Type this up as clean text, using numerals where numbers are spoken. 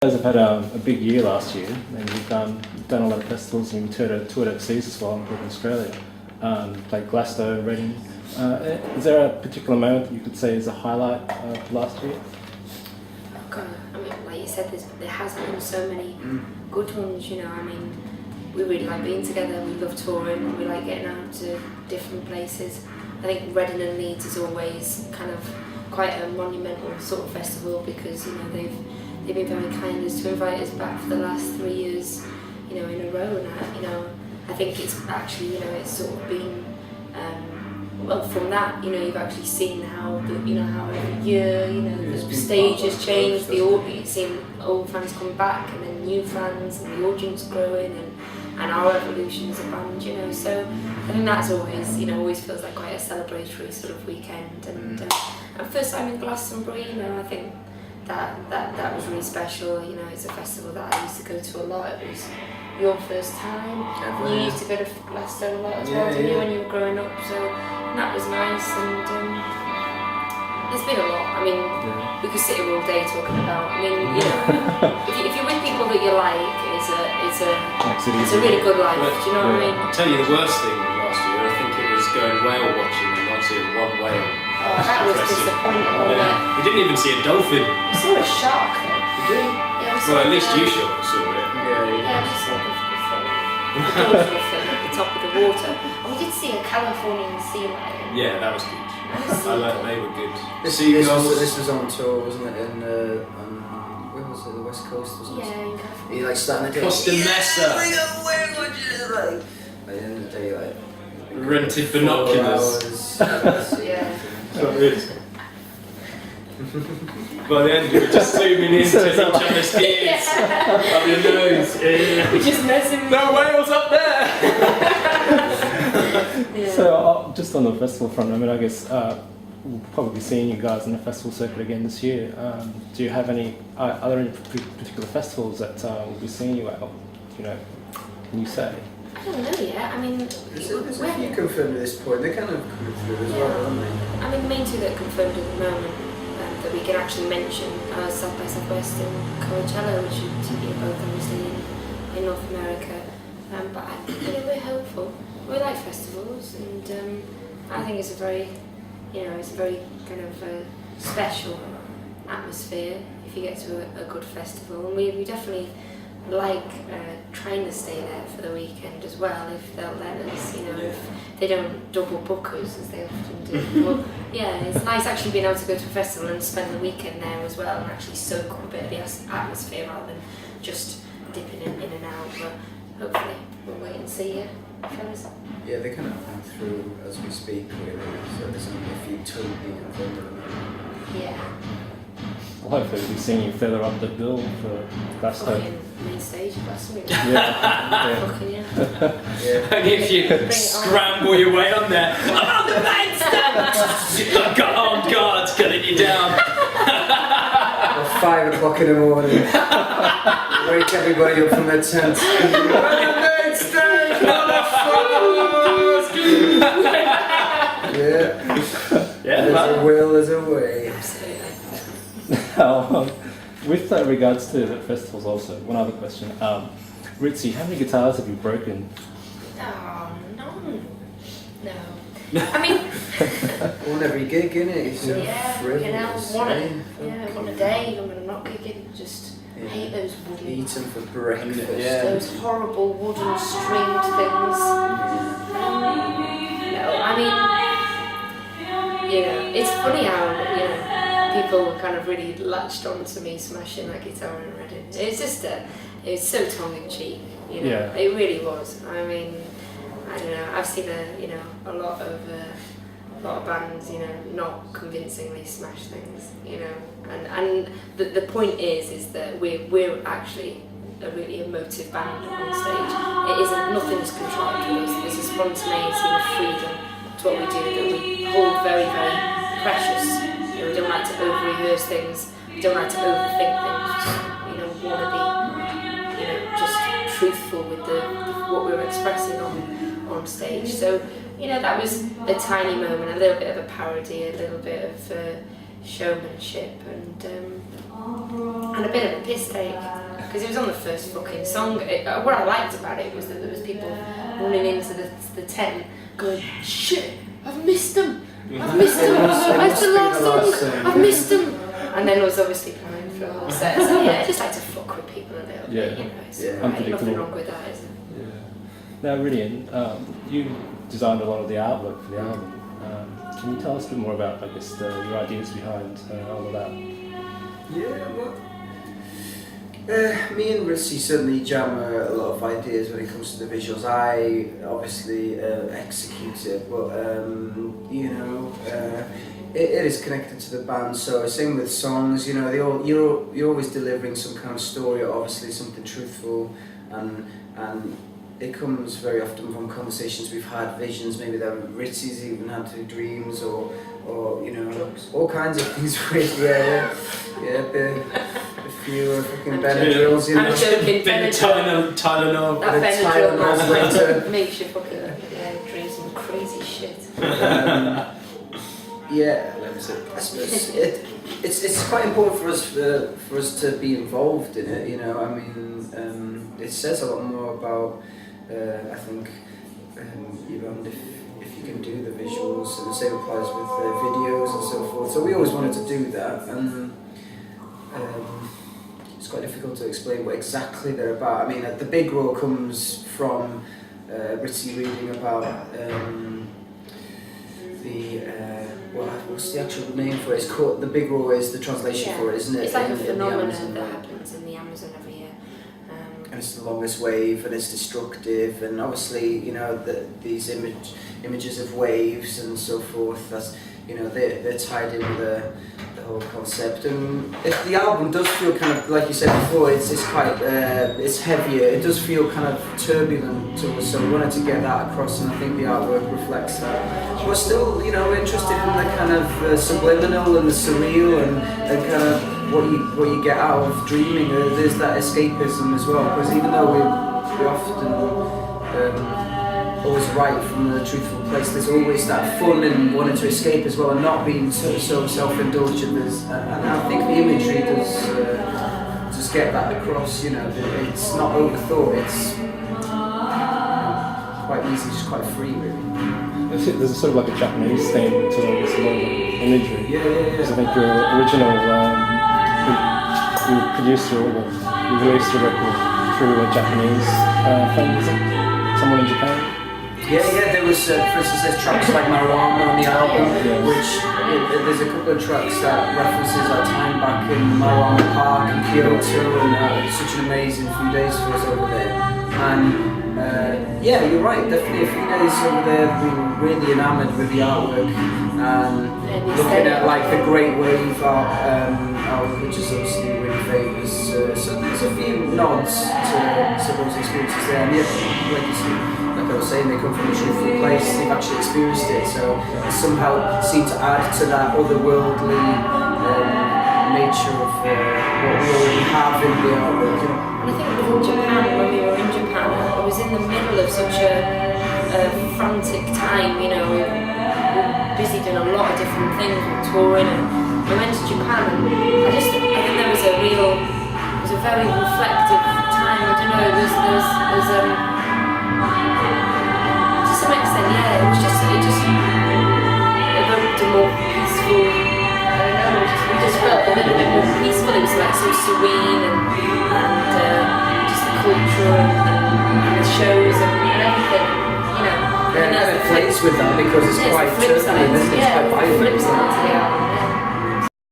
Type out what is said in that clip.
guys have had a big year last year, and you've done a lot of festivals, and you toured overseas as well, including Australia. Played Glasgow, Reading. Is there a particular moment that you could say is a highlight of last year? God, I mean, like you said, there has been so many good ones, you know. I mean, we really like being together, we love touring, we like getting out to different places. I think Reading and Leeds is always kind of quite a monumental sort of festival because, you know, they've been very kind as to invite us back for the last 3 years, you know, in a row. And, you know, I think it's actually, you know, it's sort of been, well, from that, you know, you've actually seen how, how every year, you know, the stage has changed, you've seen old fans come back and then new fans and the audience growing and our evolution as a band, you know. So I think that's always, you know, always feels like quite a celebratory sort of weekend. And first time in Glastonbury, you know, I think that was really special. You know, it's a festival that I used to go to a lot. It was your first time. You used to go to Glasgow a lot as well, didn't you, when you were growing up? So that was nice. And there's been a lot. I mean, we could sit here all day talking about. I mean, you know, if you're with people that you like, it's a really good life. Do you know what I mean? I'll tell you the worst thing last year. I think it was going whale watching and not seeing one whale. Oh, that was disappointing. We didn't even see a dolphin. We saw a shark. Did you? Yeah, well, at least you saw it. Yeah, we saw the dolphin at the top of the water. And we did see a Californian sea lion. Yeah, that was good. They were good. This was on tour, wasn't it? In where was it? The West Coast, wasn't it? Yeah, in California. He like starting to Costa Mesa. At the end of the day, like rented binoculars. Yeah. By the end, we were just zooming into each other's ears, up your nose. We're just messing with No whales up there! So just on the festival front, I mean, I guess we'll probably be seeing you guys in the festival circuit again this year. Do you have any? Are there any particular festivals that we'll be seeing you at? You know, can you say? I don't know yet. I mean, there's a few confirmed at this point. They're kind of coming through as well, aren't they? I mean, the main two that are confirmed at the moment that we can actually mention are South by Southwest and Coachella, which are both obviously in North America. But we're hopeful. We like festivals, and I think it's a very kind of special atmosphere if you get to a good festival. And we definitely like trying to stay there for the weekend as well, if they'll let us, you know, if they don't double book us as they often do. Well, yeah, it's nice actually being able to go to a festival and spend the weekend there as well and actually soak up a bit of the atmosphere rather than just dipping in and out. But hopefully we'll wait and see, fellas. Yeah, they're kind of coming through as we speak, really, so there's only a few totally confirmed at the moment. Yeah. Well, hopefully we'll be seeing you further up the bill for Glasgow. Fucking main stage, Glasgow. Yeah. Fucking yeah. And if you scramble your way on there, I'm on the main stage! I've got armed guards cutting you down. At 5 o'clock in the morning, wake everybody up from their tents. There's a will, there's a way. Absolutely. Now, with regards to the festivals also, one other question. Ritzy, how many guitars have you broken? Oh, no. I mean... One every gig, innit? So one a day, I'm going to not kick it, just hate those wooden... Eat them for breakfast. Those horrible wooden stringed things. No, I mean, you know, it's funny how, you know, people kind of really latched on to me smashing that guitar in Reading. It's just it's so tongue-in-cheek, you know. Yeah. It really was. I mean, I don't know. I've seen a lot of bands, you know, not convincingly smash things, you know. And the point is that we're actually a really emotive band on stage. It isn't, nothing's contrived with us. There's a spontaneity and a freedom to what we do that we hold very, very precious. You know, we don't like to over-rehearse things. We don't like to overthink things. You know, we want to be, you know, just truthful with what we're expressing on stage. So, you know, that was a tiny moment, a little bit of a parody, a little bit of showmanship and a bit of a piss take because it was on the first fucking song. What I liked about it was that there was people running into the tent going, shit, I've missed them, I've missed them, that's the last song, I've missed them. And then I was obviously playing for a whole set. So yeah, I just like to fuck with people a little bit, you know. It's right, nothing wrong with that, is it? Now, brilliant. You designed a lot of the artwork for the album. Can you tell us a bit more about, I guess, your ideas behind all of that? Yeah, well, me and Ritzy certainly jam a lot of ideas when it comes to the visuals. I obviously execute it, but you know, it is connected to the band. So same with songs, you know, you're always delivering some kind of story, obviously something truthful, and it comes very often from conversations we've had, visions, maybe that Ritzy's even had through dreams, or you know, drugs. All kinds of things. The few fucking Benadryls, you know. I'm joking, Tylenol. That The Benadryl Tylenol. makes you fucking dream some crazy shit. Yeah, I suppose it's quite important for us to be involved in it. You know, I mean, it says a lot more about. I think even if you can do the visuals, and the same applies with the videos and so forth. So we always wanted to do that, and it's quite difficult to explain what exactly they're about. I mean, the big role comes from Ritzy reading about what's the actual name for it? It's called, the big roar is the translation for it, isn't it? It's like a in the phenomenon Amazon, that happens in the Amazon every year. and it's the longest wave, and it's destructive, and obviously, you know, these images of waves and so forth. That's, you know, they're tied in with the whole concept. And the album does feel kind of, like you said before, it's quite it's heavier. It does feel kind of turbulent to us, so we wanted to get that across, and I think the artwork reflects that. We're still, you know, interested in the kind of subliminal and the surreal, and kind of what you get out of dreaming. There's that escapism as well, because even though we often always write from a truthful place, there's always that fun and wanting to escape as well, and not being so self-indulgent. And I think the imagery does just get that across. You know, it's not overthought. It's quite easy, just quite free, really. There's a sort of like a Japanese theme to this imagery. Yeah. Because I think your original you produced or you released a record through a Japanese friend, is it? Someone in Japan? Yeah, there was, for instance, there's tracks like Marijuana on the album, Yeah. which there's a couple of tracks that references our time back in Marijuana Park in Kyoto, and such an amazing few days for us over there. And yeah, you're right, definitely a few days over there, we were really enamoured with the artwork, and looking at like the Great Wave art, which is obviously really famous. So there's a few nods to those experiences there, and yeah, like I was saying, they come from a truthful place, they've actually experienced it, so it somehow seemed to add to that otherworldly nature of what we already have in the artwork. You know? And I think in Japan, when we were in Japan, it was in the middle of such a frantic time, you know, we were busy doing a lot of different things, we were touring, and we went to Japan, and I think there was a very reflective time. I don't know, there's to some extent, yeah, it just evoked a more peaceful, I don't know, we just felt a little bit more peaceful. It was like so serene, and just the culture and the shows and everything, you know. Yeah, it kind of plays with that because it's quite turbulent, isn't it? Yeah, It's quite flip violent. side to the album.